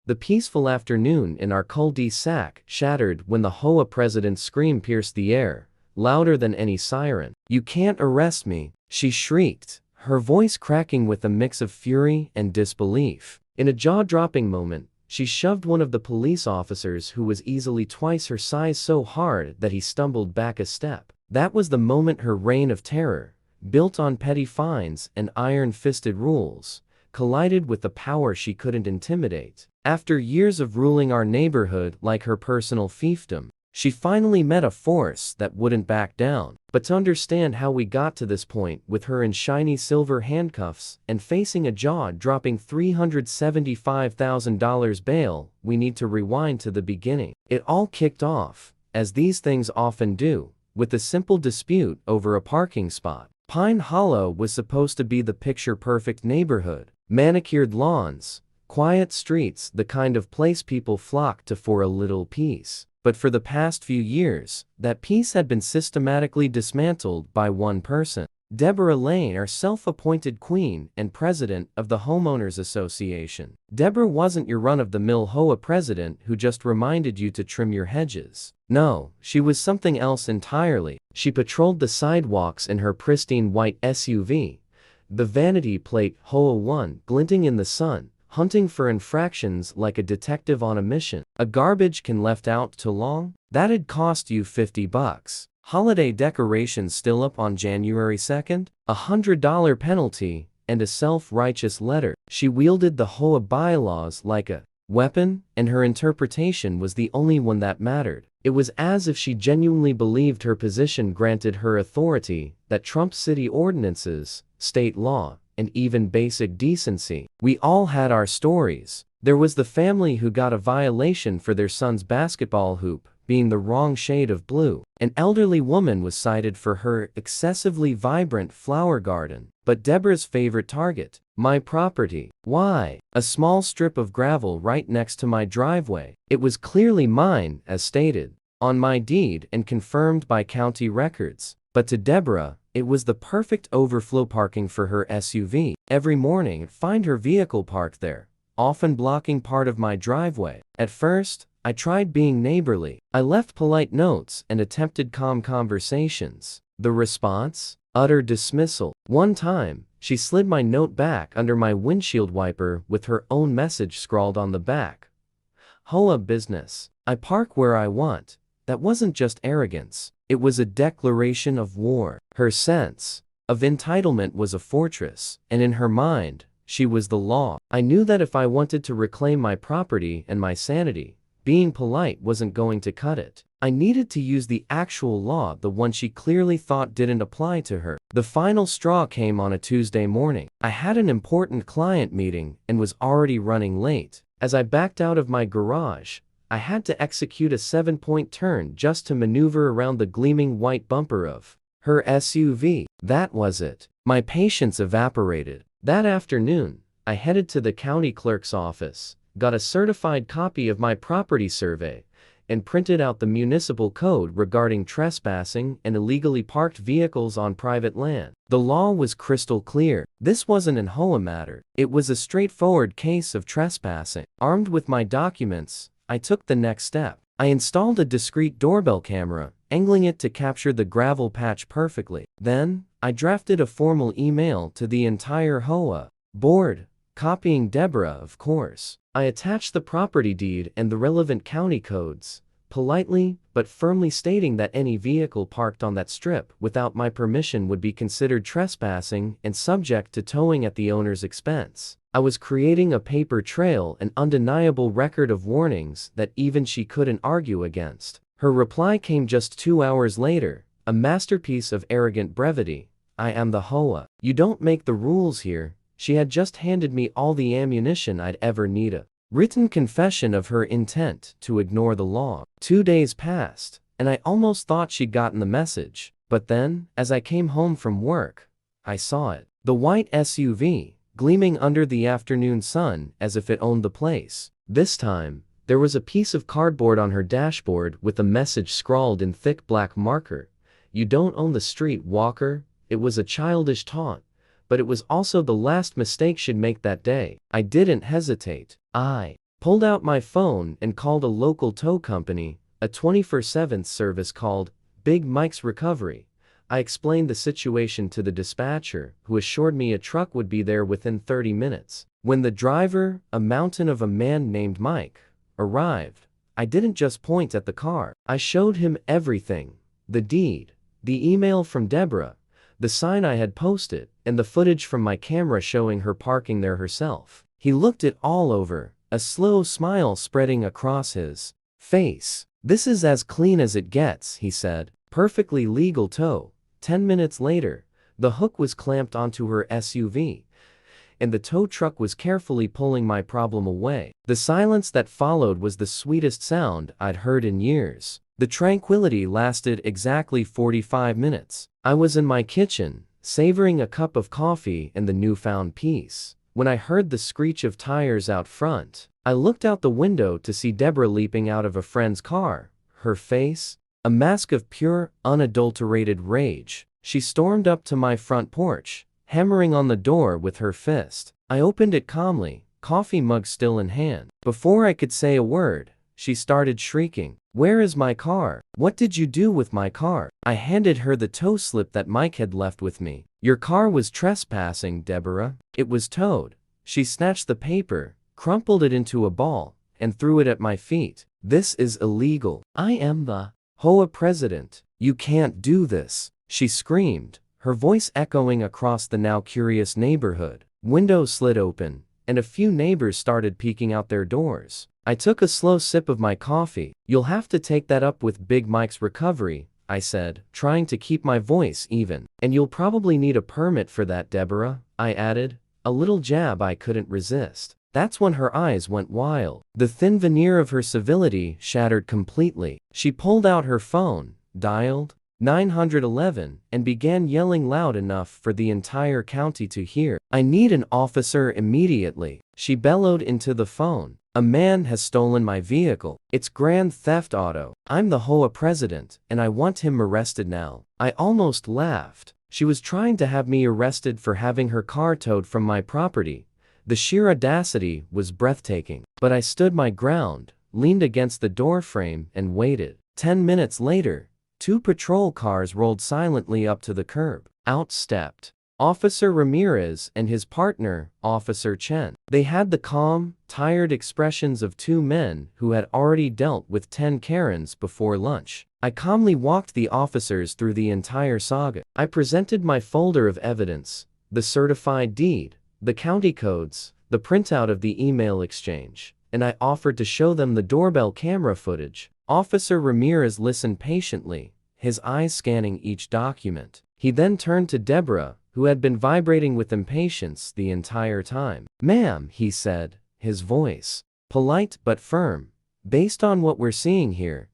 The peaceful afternoon in our cul-de-sac shattered when the HOA president's scream pierced the air, louder than any siren. "You can't arrest me," she shrieked, her voice cracking with a mix of fury and disbelief. In a jaw-dropping moment, she shoved one of the police officers who was easily twice her size so hard that he stumbled back a step. That was the moment her reign of terror, built on petty fines and iron-fisted rules, collided with the power she couldn't intimidate. After years of ruling our neighborhood like her personal fiefdom, she finally met a force that wouldn't back down. But to understand how we got to this point, with her in shiny silver handcuffs and facing a jaw-dropping $375,000 bail, we need to rewind to the beginning. It all kicked off, as these things often do, with a simple dispute over a parking spot. Pine Hollow was supposed to be the picture-perfect neighborhood. Manicured lawns, quiet streets, the kind of place people flock to for a little peace. But for the past few years, that peace had been systematically dismantled by one person. Deborah Lane, our self-appointed queen and president of the Homeowners Association. Deborah wasn't your run-of-the-mill HOA president who just reminded you to trim your hedges. No, she was something else entirely. She patrolled the sidewalks in her pristine white SUV, the vanity plate HOA 1 glinting in the sun, hunting for infractions like a detective on a mission. A garbage can left out too long? That'd cost you $50. Holiday decorations still up on January 2nd? $100 penalty, and a self-righteous letter. She wielded the HOA bylaws like a weapon, and her interpretation was the only one that mattered. It was as if she genuinely believed her position granted her authority that trumped city ordinances, state law, and even basic decency. We all had our stories. There was the family who got a violation for their son's basketball hoop being the wrong shade of blue. An elderly woman was cited for her excessively vibrant flower garden. But Deborah's favorite target, my property. Why? A small strip of gravel right next to my driveway. It was clearly mine, as stated on my deed and confirmed by county records. But to Deborah, it was the perfect overflow parking for her SUV. Every morning I'd find her vehicle parked there, often blocking part of my driveway. At first, I tried being neighborly. I left polite notes and attempted calm conversations. The response? Utter dismissal. One time, she slid my note back under my windshield wiper with her own message scrawled on the back. HOA business. I park where I want. That wasn't just arrogance. It was a declaration of war. Her sense of entitlement was a fortress, and in her mind, she was the law. I knew that if I wanted to reclaim my property and my sanity, being polite wasn't going to cut it. I needed to use the actual law, the one she clearly thought didn't apply to her. The final straw came on a Tuesday morning. I had an important client meeting and was already running late. As I backed out of my garage, I had to execute a 7-point turn just to maneuver around the gleaming white bumper of her SUV. That was it. My patience evaporated. That afternoon, I headed to the county clerk's office, got a certified copy of my property survey, and printed out the municipal code regarding trespassing and illegally parked vehicles on private land. The law was crystal clear. This wasn't an HOA matter. It was a straightforward case of trespassing. Armed with my documents, I took the next step. I installed a discreet doorbell camera, angling it to capture the gravel patch perfectly. Then, I drafted a formal email to the entire HOA board, copying Deborah, of course. I attached the property deed and the relevant county codes, politely but firmly stating that any vehicle parked on that strip without my permission would be considered trespassing and subject to towing at the owner's expense. I was creating a paper trail, an undeniable record of warnings that even she couldn't argue against. Her reply came just 2 hours later, a masterpiece of arrogant brevity. I am the HOA. You don't make the rules here. She had just handed me all the ammunition I'd ever need, a written confession of her intent to ignore the law. 2 days passed, and I almost thought she'd gotten the message. But then, as I came home from work, I saw it. The white SUV, gleaming under the afternoon sun as if it owned the place. This time, there was a piece of cardboard on her dashboard with a message scrawled in thick black marker. You don't own the street, Walker. It was a childish taunt, but it was also the last mistake she'd make that day. I didn't hesitate. I pulled out my phone and called a local tow company, a 24/7 service called Big Mike's Recovery. I explained the situation to the dispatcher, who assured me a truck would be there within 30 minutes. When the driver, a mountain of a man named Mike, arrived, I didn't just point at the car. I showed him everything: the deed, the email from Deborah, the sign I had posted, and the footage from my camera showing her parking there herself. He looked it all over, a slow smile spreading across his face. "This is as clean as it gets," he said. "Perfectly legal tow." 10 minutes later, the hook was clamped onto her SUV, and the tow truck was carefully pulling my problem away. The silence that followed was the sweetest sound I'd heard in years. The tranquility lasted exactly 45 minutes. I was in my kitchen, savoring a cup of coffee and the newfound peace, when I heard the screech of tires out front. I looked out the window to see Deborah leaping out of a friend's car, her face a mask of pure, unadulterated rage. She stormed up to my front porch, hammering on the door with her fist. I opened it calmly, coffee mug still in hand. Before I could say a word, she started shrieking, "Where is my car? What did you do with my car?" I handed her the tow slip that Mike had left with me. "Your car was trespassing, Deborah. It was towed." She snatched the paper, crumpled it into a ball, and threw it at my feet. "This is illegal. I am the HOA president. You can't do this," she screamed, her voice echoing across the now curious neighborhood. Windows slid open, and a few neighbors started peeking out their doors. I took a slow sip of my coffee. "You'll have to take that up with Big Mike's Recovery," I said, trying to keep my voice even. "And you'll probably need a permit for that, Deborah," I added, a little jab I couldn't resist. That's when her eyes went wild. The thin veneer of her civility shattered completely. She pulled out her phone, dialed 911, and began yelling loud enough for the entire county to hear. "I need an officer immediately," she bellowed into the phone. "A man has stolen my vehicle. It's grand theft auto. I'm the HOA president, and I want him arrested now." I almost laughed. She was trying to have me arrested for having her car towed from my property. The sheer audacity was breathtaking. But I stood my ground, leaned against the doorframe, and waited. 10 minutes later, 2 patrol cars rolled silently up to the curb. Out stepped Officer Ramirez and his partner, Officer Chen. They had the calm, tired expressions of 2 men who had already dealt with 10 Karens before lunch. I calmly walked the officers through the entire saga. I presented my folder of evidence: the certified deed, the county codes, the printout of the email exchange, and I offered to show them the doorbell camera footage. Officer Ramirez listened patiently, his eyes scanning each document. He then turned to Deborah, who had been vibrating with impatience the entire time. "Ma'am," he said, his voice polite but firm, "based on what we're seeing here,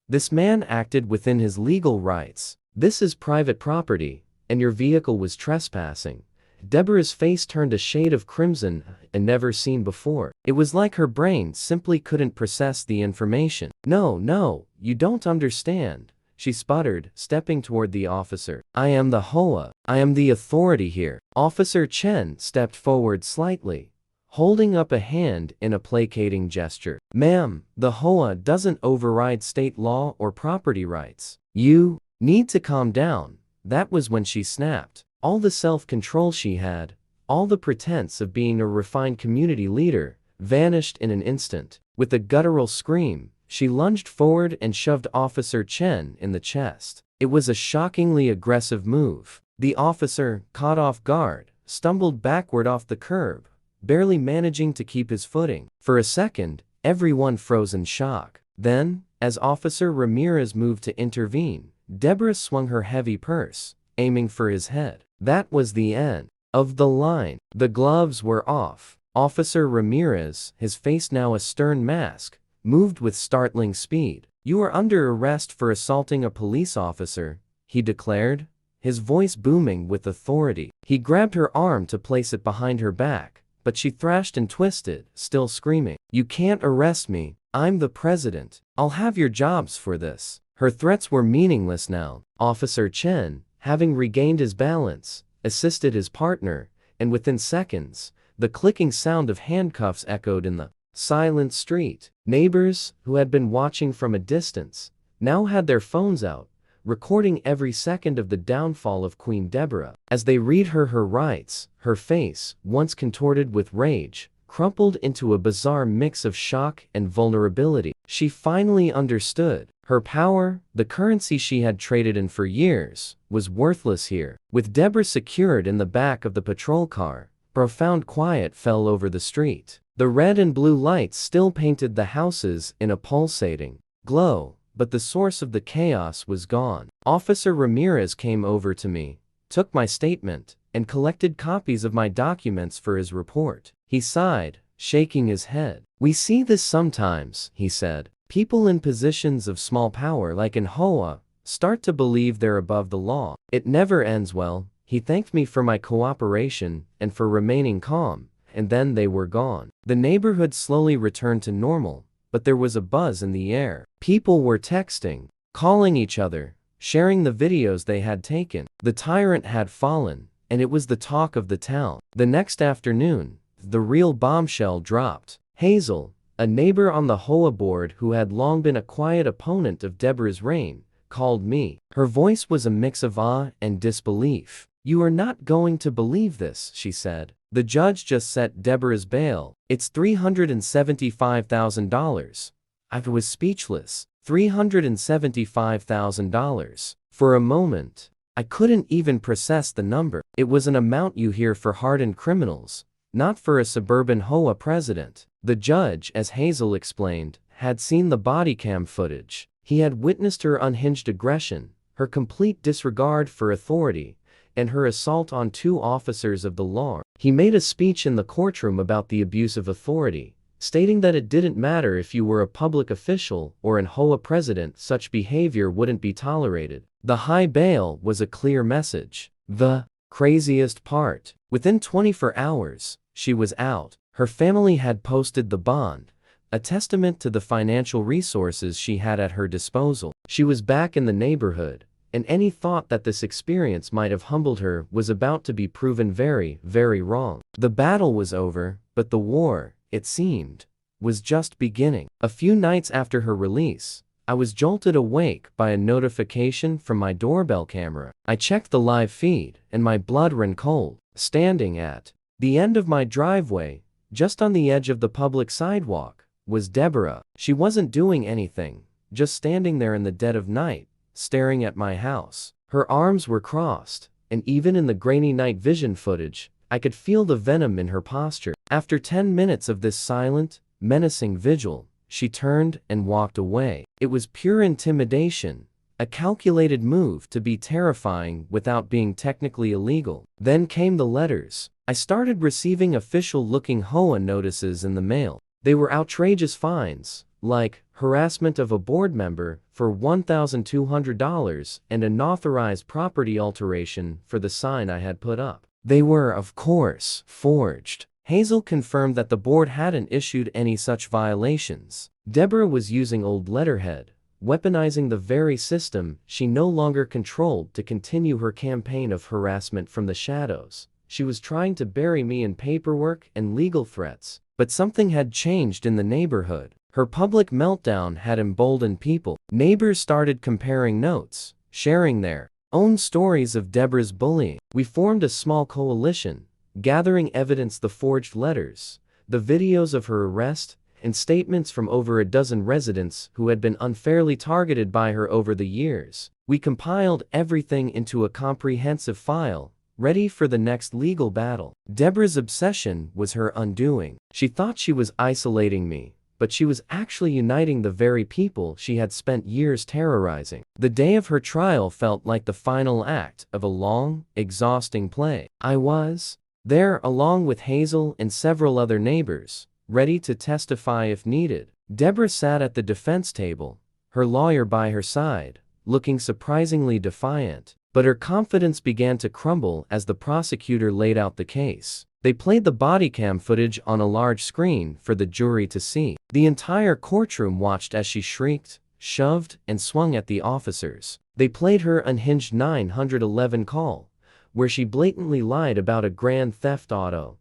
this man acted within his legal rights. This is private property, and your vehicle was trespassing." Deborah's face turned a shade of crimson never seen before. It was like her brain simply couldn't process the information. No, you don't understand," she sputtered, stepping toward the officer. "I am the HOA. I am the authority here." Officer Chen stepped forward slightly, holding up a hand in a placating gesture. "Ma'am, the HOA doesn't override state law or property rights. You need to calm down." That was when she snapped. All the self-control she had, all the pretense of being a refined community leader, vanished in an instant. With a guttural scream, she lunged forward and shoved Officer Chen in the chest. It was a shockingly aggressive move. The officer, caught off guard, stumbled backward off the curb, barely managing to keep his footing. For a second, everyone froze in shock. Then, as Officer Ramirez moved to intervene, Deborah swung her heavy purse, aiming for his head. That was the end of the line. The gloves were off. Officer Ramirez, his face now a stern mask, moved with startling speed. "You are under arrest for assaulting a police officer," he declared, his voice booming with authority. He grabbed her arm to place it behind her back, but she thrashed and twisted, still screaming. "You can't arrest me. I'm the president. I'll have your jobs for this." Her threats were meaningless now. Officer Chen, having regained his balance, assisted his partner, and within seconds, the clicking sound of handcuffs echoed in the silent street. Neighbors, who had been watching from a distance, now had their phones out, recording every second of the downfall of Queen Deborah. As they read her rights, her face, once contorted with rage, crumpled into a bizarre mix of shock and vulnerability. She finally understood. Her power, the currency she had traded in for years, was worthless here. With Deborah secured in the back of the patrol car, profound quiet fell over the street. The red and blue lights still painted the houses in a pulsating glow, but the source of the chaos was gone. Officer Ramirez came over to me, took my statement, and collected copies of my documents for his report. He sighed, shaking his head. "We see this sometimes," he said. "People in positions of small power like in HOA start to believe they're above the law. It never ends well." He thanked me for my cooperation and for remaining calm, and then they were gone. The neighborhood slowly returned to normal, but there was a buzz in the air. People were texting, calling each other, sharing the videos they had taken. The tyrant had fallen, and it was the talk of the town. The next afternoon, the real bombshell dropped. Hazel, a neighbor on the HOA board who had long been a quiet opponent of Deborah's reign, called me. Her voice was a mix of awe and disbelief. "You are not going to believe this," she said. "The judge just set Deborah's bail. It's $375,000. I was speechless. $375,000. For a moment, I couldn't even process the number. It was an amount you hear for hardened criminals, not for a suburban HOA president. The judge, as Hazel explained, had seen the body cam footage. He had witnessed her unhinged aggression, her complete disregard for authority, and her assault on two officers of the law. He made a speech in the courtroom about the abuse of authority, stating that it didn't matter if you were a public official or an HOA president, such behavior wouldn't be tolerated. The high bail was a clear message. The craziest part, within 24 hours, she was out. Her family had posted the bond, a testament to the financial resources she had at her disposal. She was back in the neighborhood, and any thought that this experience might have humbled her was about to be proven very, very wrong. The battle was over, but the war, it seemed, was just beginning. A few nights after her release, I was jolted awake by a notification from my doorbell camera. I checked the live feed, and my blood ran cold. Standing at the end of my driveway, just on the edge of the public sidewalk, was Deborah. She wasn't doing anything, just standing there in the dead of night, staring at my house. Her arms were crossed, and even in the grainy night vision footage, I could feel the venom in her posture. After 10 minutes of this silent, menacing vigil, she turned and walked away. It was pure intimidation, a calculated move to be terrifying without being technically illegal. Then came the letters. I started receiving official-looking HOA notices in the mail. They were outrageous fines, like harassment of a board member for $1,200 and unauthorized property alteration for the sign I had put up. They were, of course, forged. Hazel confirmed that the board hadn't issued any such violations. Deborah was using old letterhead, weaponizing the very system she no longer controlled to continue her campaign of harassment from the shadows. She was trying to bury me in paperwork and legal threats. But something had changed in the neighborhood. Her public meltdown had emboldened people. Neighbors started comparing notes, sharing their own stories of Deborah's bullying. We formed a small coalition, gathering evidence: the forged letters, the videos of her arrest, and statements from over a dozen residents who had been unfairly targeted by her over the years. We compiled everything into a comprehensive file, ready for the next legal battle. Deborah's obsession was her undoing. She thought she was isolating me, but she was actually uniting the very people she had spent years terrorizing. The day of her trial felt like the final act of a long, exhausting play. I was there along with Hazel and several other neighbors, ready to testify if needed. Deborah sat at the defense table, her lawyer by her side, looking surprisingly defiant. But her confidence began to crumble as the prosecutor laid out the case. They played the body cam footage on a large screen for the jury to see. The entire courtroom watched as she shrieked, shoved, and swung at the officers. They played her unhinged 911 call, where she blatantly lied about a grand theft auto.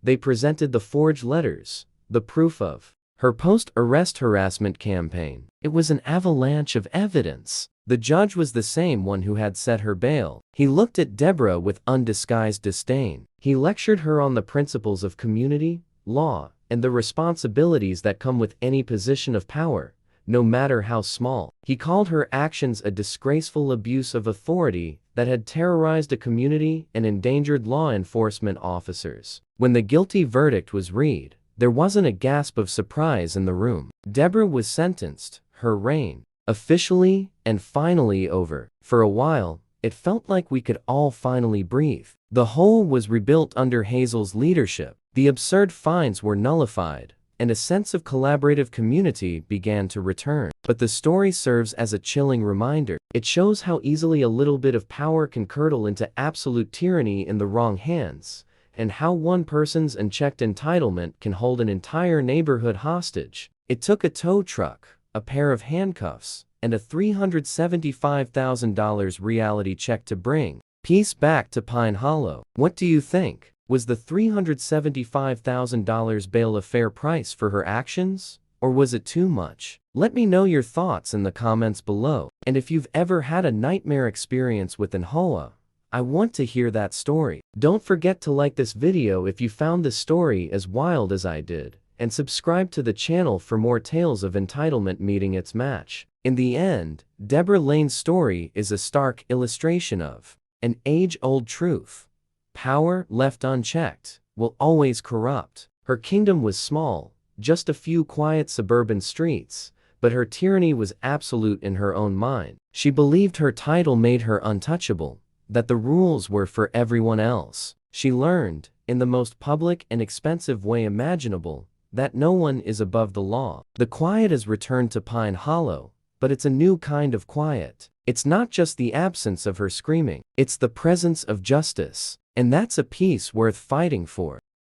They presented the forged letters, the proof of Her post-arrest harassment campaign. It was an avalanche of evidence. The judge was the same one who had set her bail. He looked at Deborah with undisguised disdain. He lectured her on the principles of community, law, and the responsibilities that come with any position of power, no matter how small. He called her actions a disgraceful abuse of authority that had terrorized a community and endangered law enforcement officers. When the guilty verdict was read, there wasn't a gasp of surprise in the room. Deborah was sentenced, her reign officially and finally over. For a while, it felt like we could all finally breathe. The HOA was rebuilt under Hazel's leadership. The absurd fines were nullified, and a sense of collaborative community began to return. But the story serves as a chilling reminder. It shows how easily a little bit of power can curdle into absolute tyranny in the wrong hands, and how one person's unchecked entitlement can hold an entire neighborhood hostage. It took a tow truck, a pair of handcuffs, and a $375,000 reality check to bring peace back to Pine Hollow. What do you think? Was the $375,000 bail a fair price for her actions? Or was it too much? Let me know your thoughts in the comments below. And if you've ever had a nightmare experience with an HOA, I want to hear that story. Don't forget to like this video if you found this story as wild as I did, and subscribe to the channel for more tales of entitlement meeting its match. In the end, Deborah Lane's story is a stark illustration of an age-old truth. Power, left unchecked, will always corrupt. Her kingdom was small, just a few quiet suburban streets, but her tyranny was absolute in her own mind. She believed her title made her untouchable, that the rules were for everyone else. She learned, in the most public and expensive way imaginable, that no one is above the law. The quiet has returned to Pine Hollow, but it's a new kind of quiet. It's not just the absence of her screaming, it's the presence of justice. And that's a peace worth fighting for.